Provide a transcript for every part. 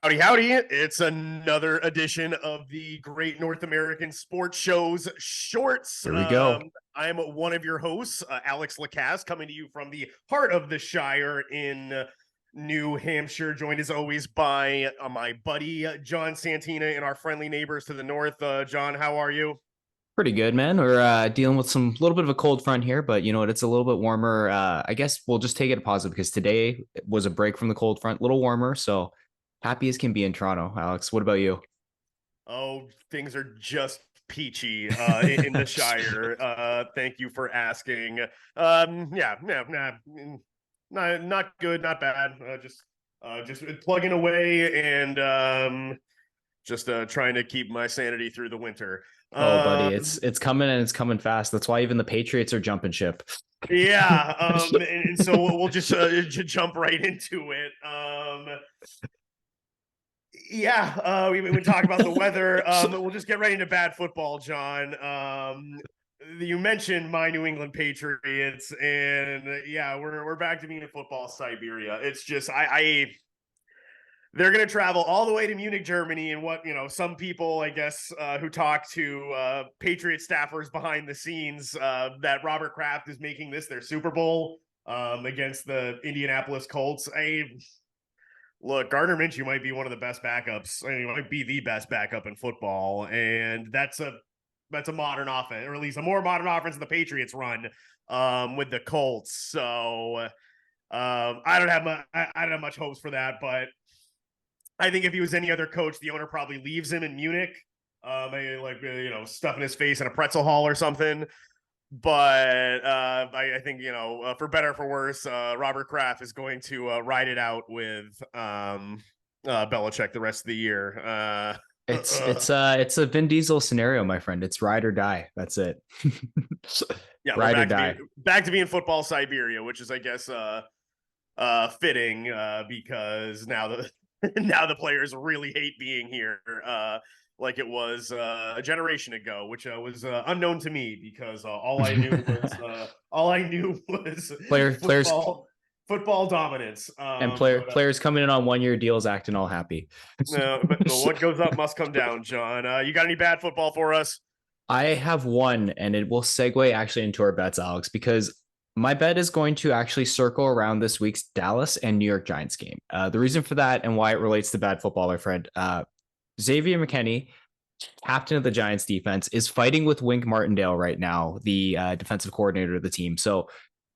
Howdy, howdy. It's another edition of the Great North American Sports Shows Shorts. Here we go. I'm one of your hosts, Alex Lacasse, coming to you from the heart of the Shire in New Hampshire, joined as always by my buddy, John Santina, and our friendly neighbors to the north. John, how are you? Pretty good, man. We're dealing with some little bit of a cold front here, but you know what? It's a little bit warmer. I guess we'll just take it a positive because today was a break from the cold front, a little warmer. So happy as can be in Toronto. Alex, what about you? Oh, things are just peachy in the Shire. Thank you for asking. Not good, not bad. Just plugging away and just trying to keep my sanity through the winter. Oh, buddy, it's coming and it's coming fast. That's why even the Patriots are jumping ship. Yeah, and so we'll just jump right into it. We talk about the weather. We'll just get right into bad football, John. You mentioned my New England Patriots, and yeah, we're back to being in football Siberia. It's just they're going to travel all the way to Munich, Germany, and some people, I guess, who talk to Patriot staffers behind the scenes, that Robert Kraft is making this their Super Bowl against the Indianapolis Colts. Look, Gardner Minshew might be one of the best backups. I mean, he might be the best backup in football, and that's a modern offense, or at least a more modern offense than the Patriots run with the Colts. So I don't have much hopes for that, but I think if he was any other coach, the owner probably leaves him in Munich, stuffing his face in a pretzel hall or something. But I think, for better or for worse, Robert Kraft is going to ride it out with Belichick the rest of the year. It's a Vin Diesel scenario, my friend. It's ride or die. That's it. Yeah, ride or die. Back to being football Siberia, which is, I guess, fitting because now the players really hate being here. Like it was a generation ago, which was unknown to me because all I knew was football dominance. Players coming in on 1-year deals, acting all happy. But what goes up must come down, John. You got any bad football for us? I have one, and it will segue actually into our bets, Alex, because my bet is going to actually circle around this week's Dallas and New York Giants game. The reason for that and why it relates to bad football, my friend, Xavier McKinney, captain of the Giants defense, is fighting with Wink Martindale right now, the defensive coordinator of the team. So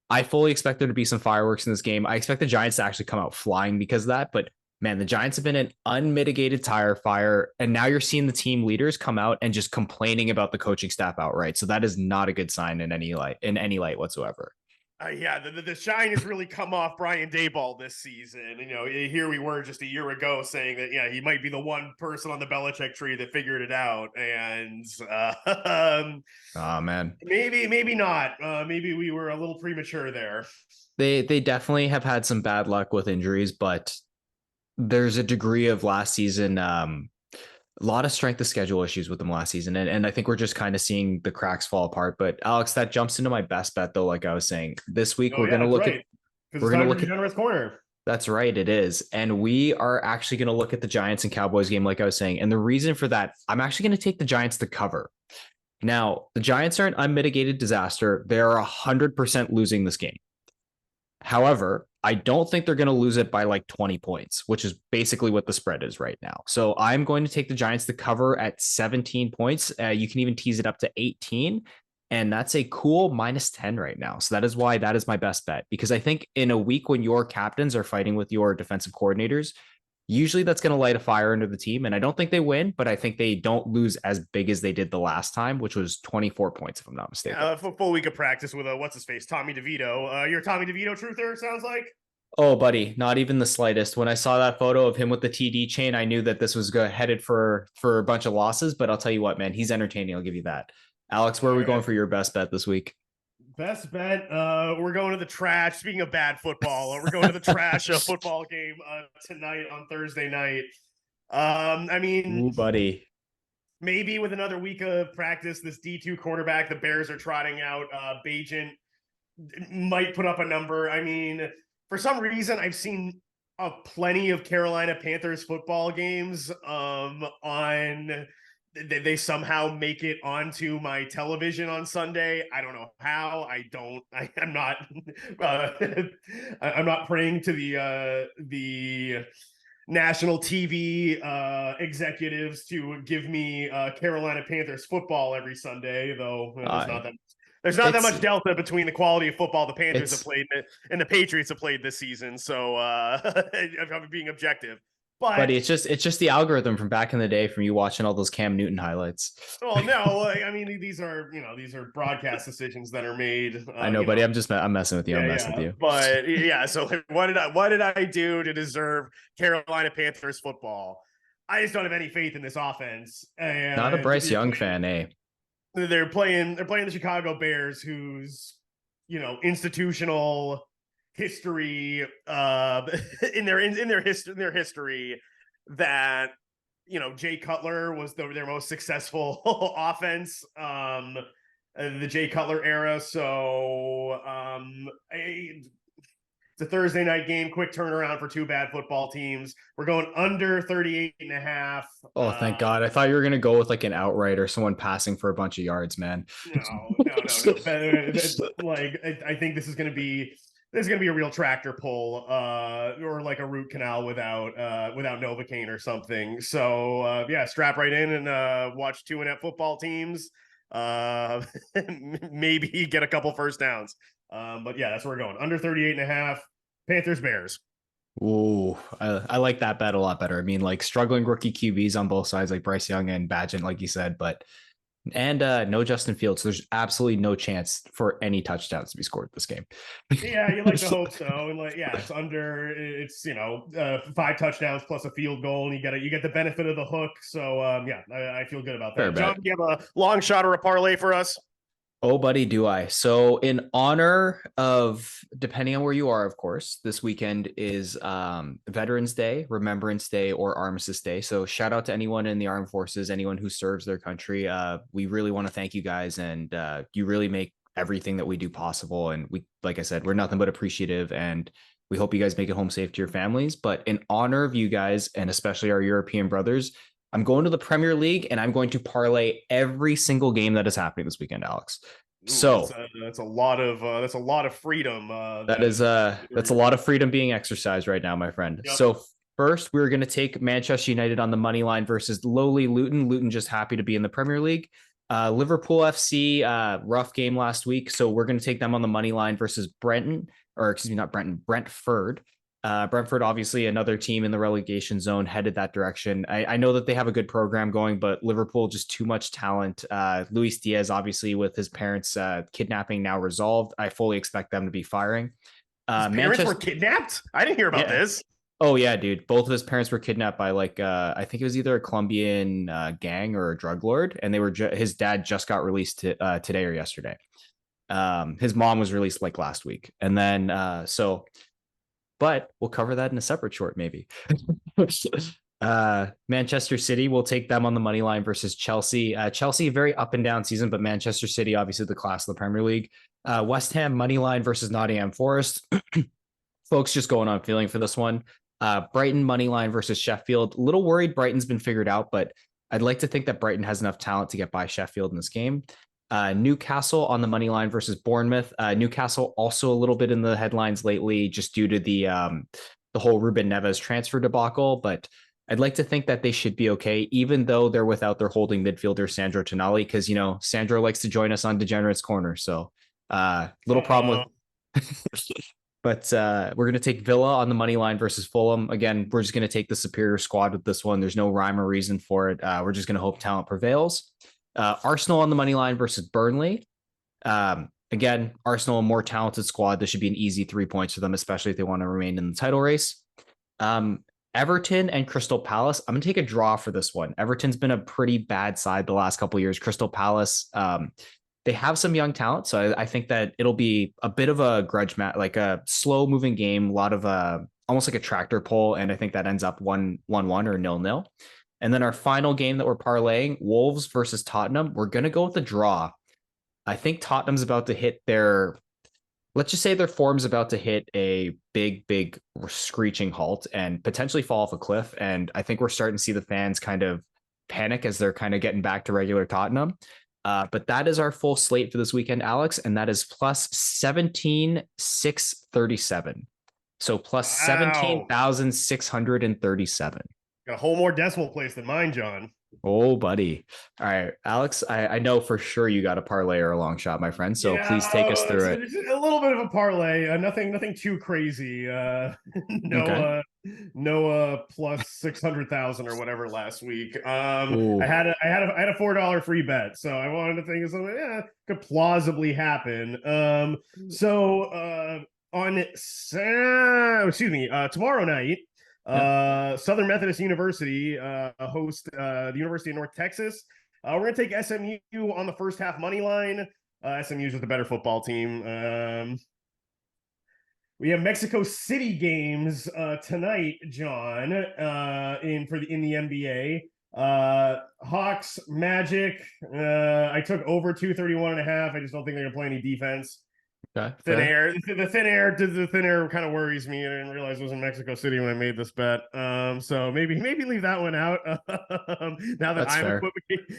I fully expect there to be some fireworks in this game. I expect the Giants to actually come out flying because of that. But man, the Giants have been an unmitigated tire fire. And now you're seeing the team leaders come out and just complaining about the coaching staff outright. So that is not a good sign in any light whatsoever. The shine has really come off Brian Daboll this season. Here we were just a year ago saying that, he might be the one person on the Belichick tree that figured it out. And oh, man, maybe not. Maybe we were a little premature there. They definitely have had some bad luck with injuries, but there's a degree of last season, a lot of strength of schedule issues with them last season. And I think we're just kind of seeing the cracks fall apart. But Alex, that jumps into my best bet though. Like I was saying, this week we're going to look at generous corner. That's right. It is. And we are actually going to look at the Giants and Cowboys game, like I was saying. And the reason for that, I'm actually going to take the Giants to cover. Now, the Giants are an unmitigated disaster. They're 100% losing this game. However, I don't think they're going to lose it by like 20 points, which is basically what the spread is right now. So I'm going to take the Giants to cover at 17 points. You can even tease it up to 18. And that's a cool -10 right now. So that is why that is my best bet, because I think in a week when your captains are fighting with your defensive coordinators, usually that's going to light a fire under the team. And I don't think they win, but I think they don't lose as big as they did the last time, which was 24 points, if I'm not mistaken. Full week of practice with what's-his-face, Tommy DeVito. You're a Tommy DeVito truther, it sounds like? Oh, buddy, not even the slightest. When I saw that photo of him with the TD chain, I knew that this was headed for a bunch of losses. But I'll tell you what, man, he's entertaining. I'll give you that. Alex, where are we going for your best bet this week? Best bet, we're going to the trash. Speaking of bad football, we're going to the trash football game tonight on Thursday night. Ooh, buddy, maybe with another week of practice, this D2 quarterback the Bears are trotting out, Bajent, might put up a number. I mean, for some reason, I've seen plenty of Carolina Panthers football games on they somehow make it onto my television on Sunday. I don't know how. I'm not uh, I'm not praying to the national TV executives to give me Carolina Panthers football every Sunday, though there's not that much delta between the quality of football the Panthers have played and the Patriots have played this season. So I'm being objective. But it's just the algorithm from back in the day from you watching all those Cam Newton highlights. Well, no, I mean these are broadcast decisions that are made. I know, buddy. I'm messing with you. I'm messing with you. But yeah, so what did I do to deserve Carolina Panthers football? I just don't have any faith in this offense. And not a Bryce Young fan, eh? They're playing the Chicago Bears, whose institutional history in their history that Jay Cutler was their most successful offense, the Jay Cutler era. So it's a Thursday night game, quick turnaround for two bad football teams. We're going under 38.5. Oh, thank God. I thought you were going to go with like an outright or someone passing for a bunch of yards, man. No. Like, I think this is going to be a real tractor pull, or like a root canal without Novocaine or something. So yeah, strap right in and watch two inept football teams. Maybe get a couple first downs. But yeah, that's where we're going. Under 38.5. Panthers Bears. Ooh, I like that bet a lot better. I mean, like struggling rookie QBs on both sides, like Bryce Young and Badgett, like you said, and no Justin Fields. So there's absolutely no chance for any touchdowns to be scored this game. Yeah, you like to hope so. And it's 5 touchdowns plus a field goal, and you get the benefit of the hook. So yeah, I feel good about that. John, do you have a long shot or a parlay for us? Oh, buddy, do I. So in honor of, depending on where you are, of course, this weekend is Veterans Day, Remembrance Day, or Armistice Day. So shout out to anyone in the armed forces, anyone who serves their country. We really want to thank you guys, and you really make everything that we do possible. And we, like I said, we're nothing but appreciative, and we hope you guys make it home safe to your families. But in honor of you guys, and especially our European brothers, I'm going to the Premier League, and I'm going to parlay every single game that is happening this weekend, Alex. So that's a lot of freedom. That's a lot of freedom being exercised right now, my friend. Yep. So first, we're going to take Manchester United on the money line versus lowly Luton. Luton just happy to be in the Premier League. Liverpool FC, rough game last week, so we're going to take them on the money line versus Brentford. Brentford, obviously another team in the relegation zone, headed that direction. I know that they have a good program going, but Liverpool, just too much talent. Luis Diaz, obviously, with his parents' kidnapping now resolved, I fully expect them to be firing. His parents were kidnapped? I didn't hear about this. Oh, yeah, dude. Both of his parents were kidnapped by I think it was either a Colombian gang or a drug lord, and they were his dad just got released today or yesterday. His mom was released last week. And then but we'll cover that in a separate short, maybe. Manchester City, will take them on the money line versus Chelsea. Chelsea, very up and down season, but Manchester City, obviously the class of the Premier League. West Ham money line versus Nottingham Forest. Folks, just going on feeling for this one. Brighton money line versus Sheffield. A little worried Brighton's been figured out, but I'd like to think that Brighton has enough talent to get by Sheffield in this game. Newcastle on the money line versus Bournemouth. Newcastle also a little bit in the headlines lately, just due to the whole Ruben Neves transfer debacle. But I'd like to think that they should be okay, even though they're without their holding midfielder Sandro Tonali, because Sandro likes to join us on Degenerates Corner. So little problem with. But we're going to take Villa on the money line versus Fulham. Again, we're just going to take the superior squad with this one. There's no rhyme or reason for it. We're just going to hope talent prevails. Arsenal on the money line versus Burnley. Again, Arsenal, a more talented squad. This should be an easy 3 points for them, especially if they want to remain in the title race. Everton and Crystal Palace. I'm going to take a draw for this one. Everton's been a pretty bad side the last couple of years. Crystal Palace, they have some young talent, so I think that it'll be a bit of a grudge match, like a slow moving game, a lot of almost like a tractor pull, and I think that ends up 1-1 or 0-0. And then our final game that we're parlaying, Wolves versus Tottenham. We're going to go with a draw. I think Tottenham's about to hit their let's just say their form's about to hit a big screeching halt and potentially fall off a cliff. And I think we're starting to see the fans kind of panic as they're kind of getting back to regular Tottenham. But that is our full slate for this weekend, Alex, and that is plus 17,637. So plus Wow. 17,637. Got a whole more decimal place than mine, John. Oh, buddy. All right, Alex, I know for sure you got a parlay or a long shot, my friend. So Yeah, please take us through it. it's a little bit of a parlay. Nothing too crazy. No, Okay. plus 600,000 or whatever last week. I Ooh. had a $4 free bet, so I wanted to think of something. Yeah, could plausibly happen. Tomorrow night. Yeah. Southern Methodist University host the University of North Texas. We're gonna take SMU on the first half money line. SMU's just a better football team. We have Mexico City games tonight, John, in the NBA. Hawks, Magic. I took over 231.5. I just don't think they're gonna play any defense. Okay. Thin Fair. air. The thin air kind of worries me. I didn't realize it was in Mexico City when I made this bet. So maybe leave that one out. Now that That's fair.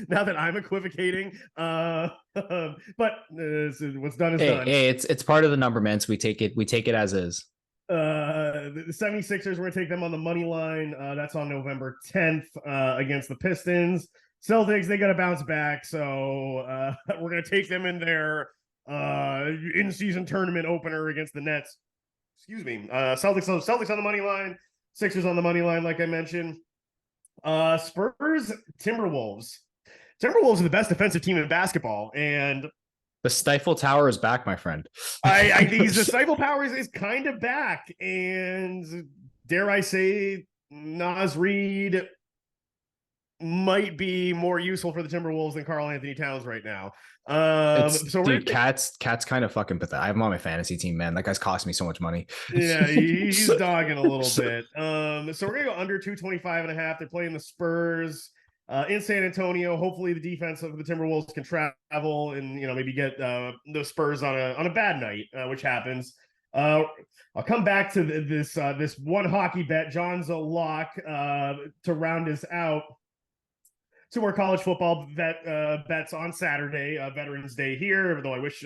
now that I'm equivocating. But what's done is done. Hey, it's part of the number, man. So we take it as is. The 76ers, we're gonna take them on the money line. That's on November 10th against the Pistons. Celtics, they gotta bounce back. So we're gonna take them in their in-season tournament opener against the Nets. Excuse me. Celtics on the money line, Sixers on the money line, like I mentioned. Spurs, Timberwolves. Timberwolves are the best defensive team in basketball, and The Stifle Tower is back, my friend. I think the Stifle Power is kind of back, and dare I say, Nas Reed might be more useful for the Timberwolves than Karl Anthony Towns right now. Cat's kind of fucking pathetic. I have him on my fantasy team, man. That guy's cost me so much money. Yeah, he's dogging a little bit. So we're gonna go under 225.5. They're playing the Spurs in San Antonio. Hopefully, the defense of the Timberwolves can travel and maybe get the Spurs on a bad night, which happens. I'll come back to this one hockey bet. John's a lock to round us out. Two more college football bets on Saturday, Veterans Day here. Though I wish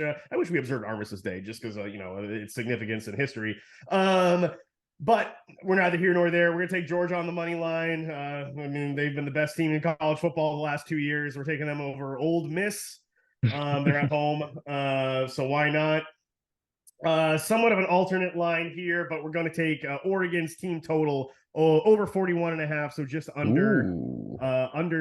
we observed Armistice Day just because its significance and history. But we're neither here nor there. We're gonna take Georgia on the money line. I mean, they've been the best team in college football the last 2 years. We're taking them over Ole Miss. They're at home, so why not? Somewhat of an alternate line here, but we're going to take Oregon's team total over 41.5, so just under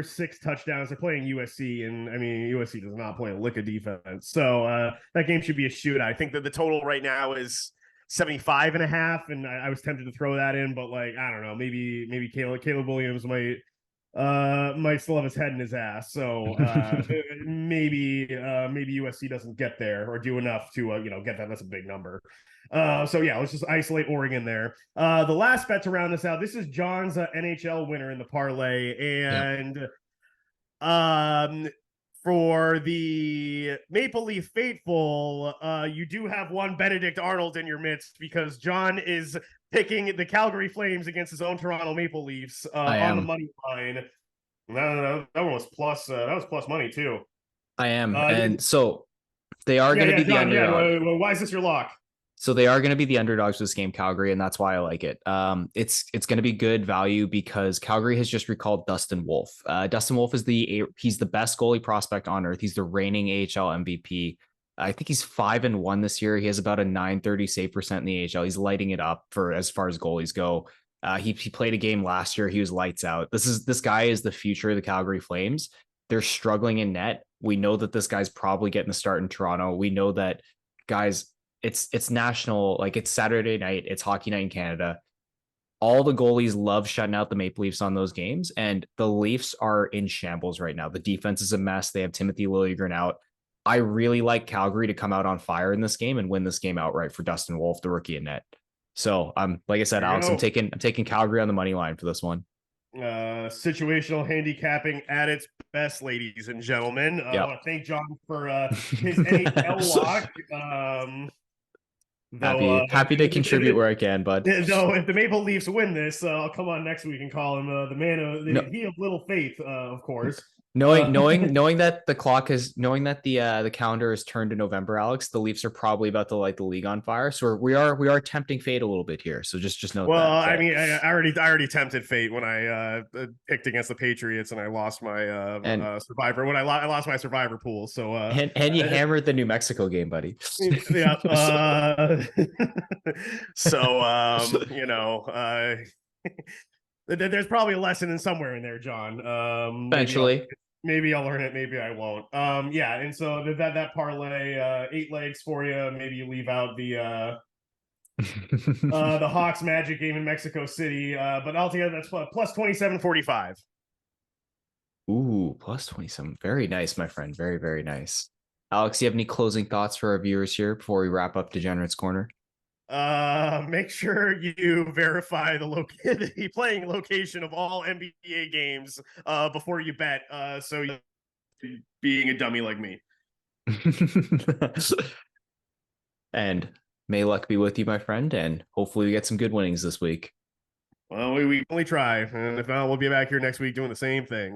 6 touchdowns. They're playing USC, and I mean USC does not play a lick of defense, so that game should be a shootout. I think that the total right now is 75.5, and I was tempted to throw that in, but I don't know, maybe Caleb Williams might still have his head in his ass. So maybe USC doesn't get there or do enough to get that. That's a big number. So yeah, let's just isolate Oregon there. The last bet to round this out. This is John's NHL winner in the parlay, and for the Maple Leaf faithful, you do have one Benedict Arnold in your midst because John is picking the Calgary Flames against his own Toronto Maple Leafs on the money line. No, that one was plus. That was plus money too. I am, and so they are going to be the underdog. Yeah, why is this your lock? So they are going to be the underdogs for this game, Calgary, and that's why I like it. It's going to be good value because Calgary has just recalled Dustin Wolf. Dustin Wolf is he's the best goalie prospect on earth. He's the reigning AHL MVP. I think he's 5-1 this year. He has about a 930 save percent in the AHL. He's lighting it up for as far as goalies go. He played a game last year. He was lights out. This guy is the future of the Calgary Flames. They're struggling in net. We know that this guy's probably getting the start in Toronto. We know that guys. It's national, it's Saturday night, it's hockey night in Canada. All the goalies love shutting out the Maple Leafs on those games, and the Leafs are in shambles right now. The defense is a mess. They have Timothy Liljegren out. I really like Calgary to come out on fire in this game and win this game outright for Dustin Wolf, the rookie in net. So like I said, Alex, I'm taking Calgary on the money line for this one. Situational handicapping at its best, ladies and gentlemen. I want to thank John for his NHL lock. Though, Happy to contribute where I can, bud. though, if the Maple Leafs win this, I'll come on next week and call him the man of No, he of little faith, of course. knowing that the clock is knowing that the calendar is turned to November, Alex, the Leafs are probably about to light the league on fire. So we are tempting fate a little bit here. So just note Well, that. I But mean, I already tempted fate when I picked against the Patriots and I lost my and survivor when I lost my survivor pool. So and you hammered the New Mexico game, buddy. yeah. So there's probably a lesson in somewhere in there, John. Eventually. Maybe I'll learn it, maybe I won't. Yeah, and so that parlay, 8 legs for you. Maybe you leave out the Hawks Magic game in Mexico City. But altogether that's plus 27.45. Ooh, plus 27. Very nice, my friend. Very, very nice. Alex, do you have any closing thoughts for our viewers here before we wrap up Degenerates Corner? Make sure you verify the playing location of all NBA games before you bet. So you being a dummy like me. And may luck be with you, my friend, and hopefully we get some good winnings this week. Well, we only try, and if not, we'll be back here next week doing the same thing.